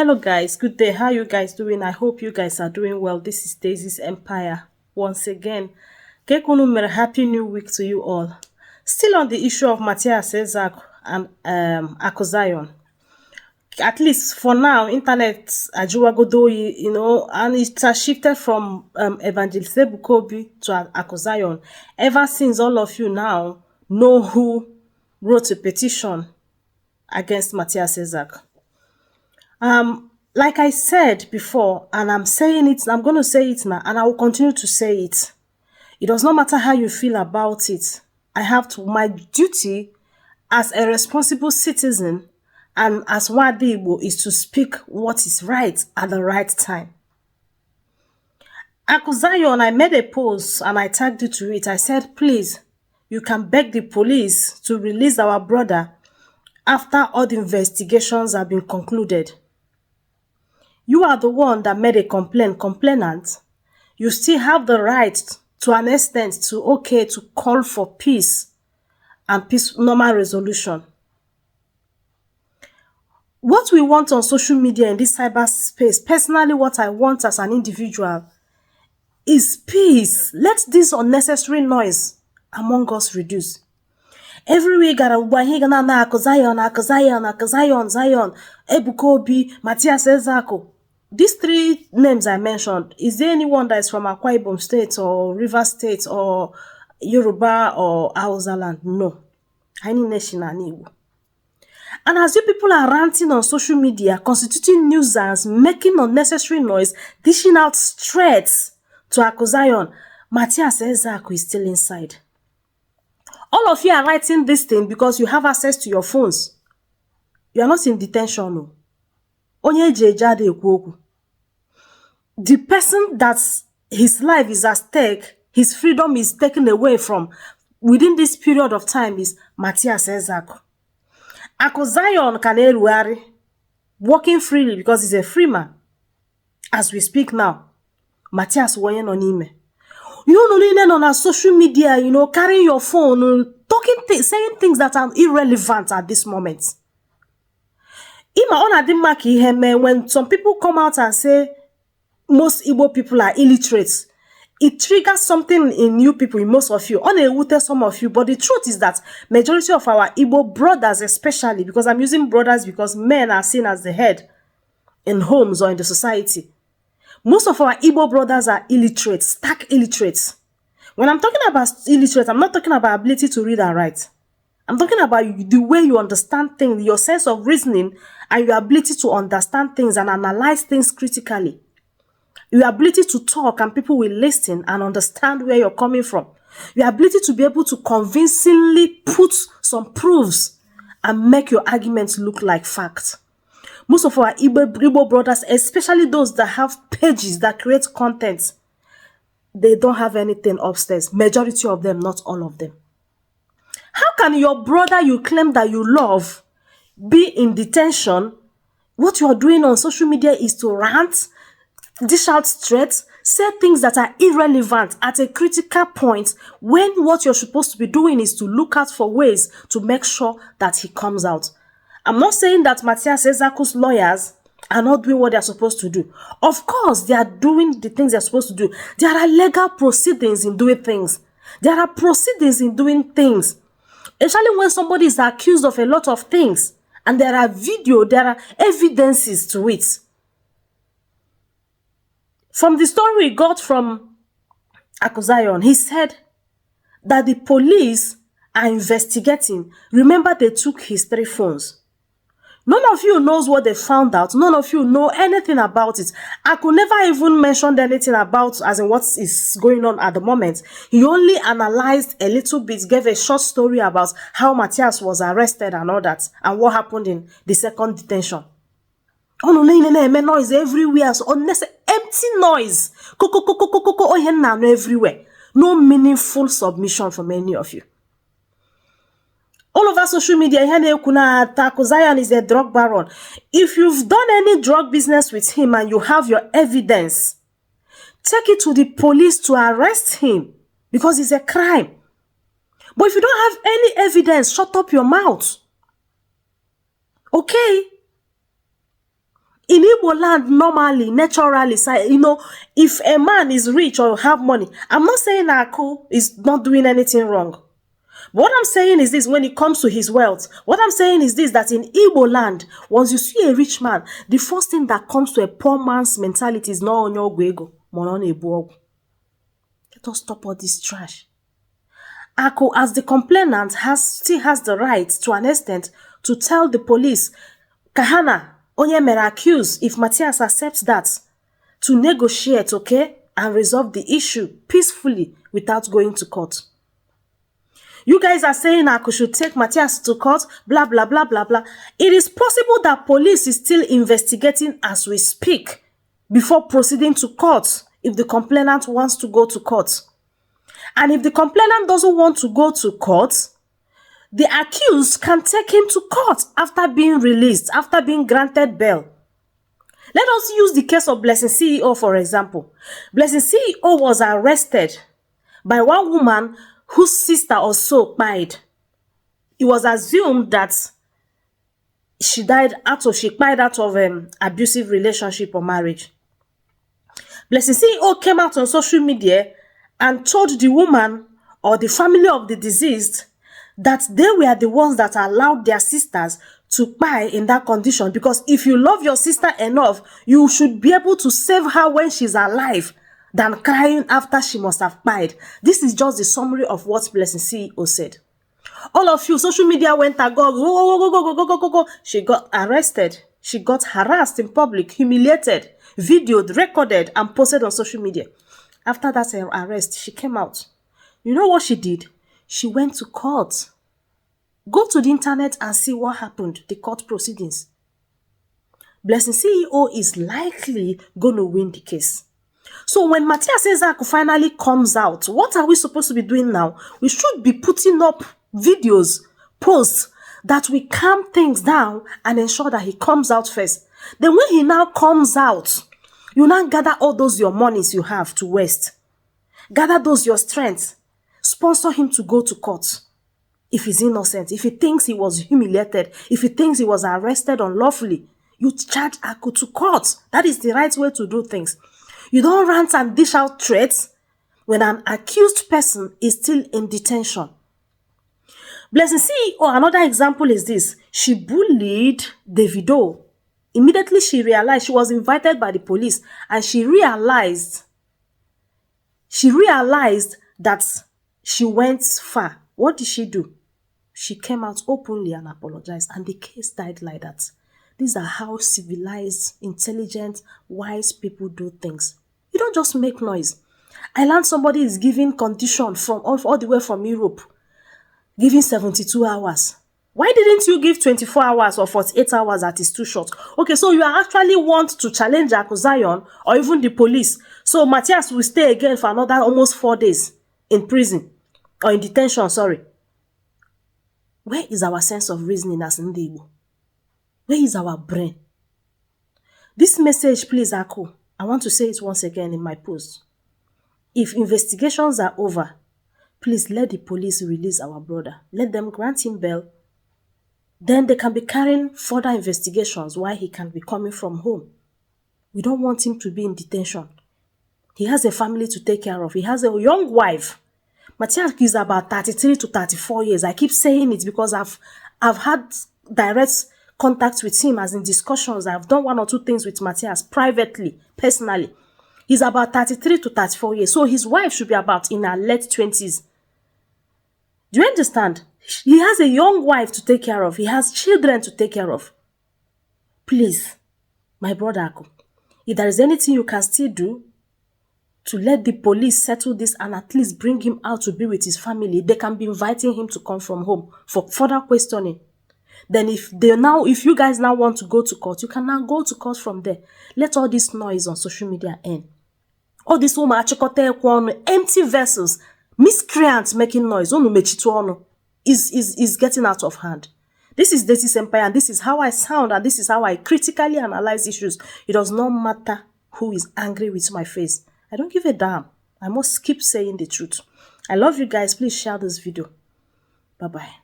Hello guys, good day. How you guys doing? I hope you guys are doing well. This is Daisy's Empire. Once again, Kekunu happy new week to you all. Still on the issue of Mathias and Akozion. At least for now, internet Ajuwagodoyi, and it has shifted from Evangelist Bukobi to Akozion. Ever since all of you now know who wrote a petition against Mathias Ezak. Like I said before, and I'm saying it, I'm going to say it now, and I will continue to say it. It does not matter how you feel about it. I have to, my duty as a responsible citizen and as Wadi Igbo is to speak what is right at the right time. Akozion, I made a post and I tagged you to it. I said, please, you can beg the police to release our brother after all the investigations have been concluded. You are the one that made a complainant. You still have the right to an extent to call for peace and normal resolution. What we want on social media in this cyberspace, personally what I want as an individual, is peace. Let this unnecessary noise among us reduce. Every week, Akozion, Zion, Ebukobi, Mathias Ezako. These three names I mentioned, is there anyone that is from Akwa Ibom State or River State or Yoruba or Hausa land? No. Any nation and Igbo. And as you people are ranting on social media, constituting nuisance, making unnecessary noise, dishing out threats to Akozion, Mathias Ezako is still inside. All of you are writing this thing because you have access to your phones. You are not in detention. No. The person that his life is at stake, his freedom is taken away from within this period of time is Mathias Ezako. Akozion Kaneruari, walking freely because he's a free man. As we speak now, Mathias Woyen on ime. You know, on our social media, carrying your phone, saying things that are irrelevant at this moment. When some people come out and say most Igbo people are illiterate, it triggers something in you people, in most of you, some of you. But the truth is that majority of our Igbo brothers, especially, because I'm using brothers because men are seen as the head in homes or in the society. Most of our Igbo brothers are illiterate, stark illiterate. When I'm talking about illiterate, I'm not talking about ability to read and write. I'm talking about the way you understand things, your sense of reasoning, and your ability to understand things and analyze things critically. Your ability to talk and people will listen and understand where you're coming from. Your ability to be able to convincingly put some proofs and make your arguments look like facts. Most of our Igbo brothers, especially those that have pages that create content, they don't have anything upstairs. Majority of them, not all of them. How can your brother you claim that you love be in detention? What you are doing on social media is to rant, dish out threats, say things that are irrelevant at a critical point when what you're supposed to be doing is to look out for ways to make sure that he comes out. I'm not saying that Mathias Ezako's lawyers are not doing what they're supposed to do. Of course, they are doing the things they're supposed to do. There are legal proceedings in doing things. There are proceedings in doing things. Especially when somebody is accused of a lot of things and there are evidences to it. From the story we got from Akozion, he said that the police are investigating. Remember, they took his 3 phones. None of you knows what they found out. None of you know anything about it. I could never even mention anything about as in what is going on at the moment. He only analyzed a little bit, gave a short story about how Mathias was arrested and all that, and what happened in the second detention. Oh no, noise everywhere. So unnecessary, empty noise. Everywhere. No meaningful submission from any of you. All over social media, Akozion is a drug baron. If you've done any drug business with him and you have your evidence, take it to the police to arrest him because it's a crime. But if you don't have any evidence, shut up your mouth. Okay? In Igbo land, normally, naturally, if a man is rich or have money, I'm not saying Aku is not doing anything wrong. But what I'm saying is this: when it comes to his wealth, what I'm saying is this, that in Igbo land, once you see a rich man, the first thing that comes to a poor man's mentality is not on your gwego, monon ebuogu. Let us stop all this trash. Ako, as the complainant, still has the right, to an extent, to tell the police, Kahana, onye mere accuse, if Mathias accepts that, to negotiate, okay, and resolve the issue peacefully without going to court. You guys are saying Aku should take Mathias to court, blah, blah, blah, blah, blah. It is possible that police is still investigating as we speak before proceeding to court if the complainant wants to go to court. And if the complainant doesn't want to go to court, the accused can take him to court after being released, after being granted bail. Let us use the case of Blessing CEO, for example. Blessing CEO was arrested by one woman whose sister also died. It was assumed that she died out of abusive relationship or marriage. Blessing CEO came out on social media and told the woman or the family of the deceased that they were the ones that allowed their sisters to die in that condition. Because if you love your sister enough, you should be able to save her when she's alive than crying after she must have died. This is just the summary of what Blessing CEO said. All of you, social media went agog, go. She got arrested. She got harassed in public, humiliated, videoed, recorded, and posted on social media. After that arrest, she came out. You know what she did? She went to court. Go to the internet and see what happened, the court proceedings. Blessing CEO is likely going to win the case. So when Mathias Ezeaku finally comes out, what are we supposed to be doing now? We should be putting up videos, posts, that we calm things down and ensure that he comes out first. Then when he now comes out, you now gather all those your monies you have to waste. Gather those your strength. Sponsor him to go to court. If he's innocent, if he thinks he was humiliated, if he thinks he was arrested unlawfully, you charge Aku to court. That is the right way to do things. You don't rant and dish out threats when an accused person is still in detention. Blessing CEO, another example is this. She bullied Davido. Immediately she realized, she was invited by the police, and she realized that she went far. What did she do? She came out openly and apologized, and the case died like that. These are how civilized, intelligent, wise people do things. You don't just make noise. I learned somebody is giving condition from all the way from Europe, giving 72 hours. Why didn't you give 24 hours or 48 hours that is too short? Okay, so you actually want to challenge Aku Zion or even the police. So Mathias will stay again for another almost 4 days in prison or in detention, sorry. Where is our sense of reasoning as Igbo? Where is our brain? This message, please, Aku, I want to say it once again in my post. If investigations are over, please let the police release our brother. Let them grant him bail. Then they can be carrying further investigations while he can be coming from home. We don't want him to be in detention. He has a family to take care of. He has a young wife. Mathias is about 33 to 34 years. I keep saying it because I've had direct contact with him, as in discussions. I've done 1 or 2 things with Mathias privately, personally. He's about 33 to 34 years. So his wife should be about in her late 20s. Do you understand? He has a young wife to take care of. He has children to take care of. Please, my brother Aku, if there is anything you can still do to let the police settle this and at least bring him out to be with his family, they can be inviting him to come from home for further questioning. Then if you guys now want to go to court, you can now go to court from there. Let all this noise on social media end. All this woman empty vessels, miscreants making noise, is getting out of hand. This is Desi's Empire, and this is how I sound, and this is how I critically analyze issues. It does not matter who is angry with my face. I don't give a damn. I must keep saying the truth. I love you guys. Please share this video. Bye-bye.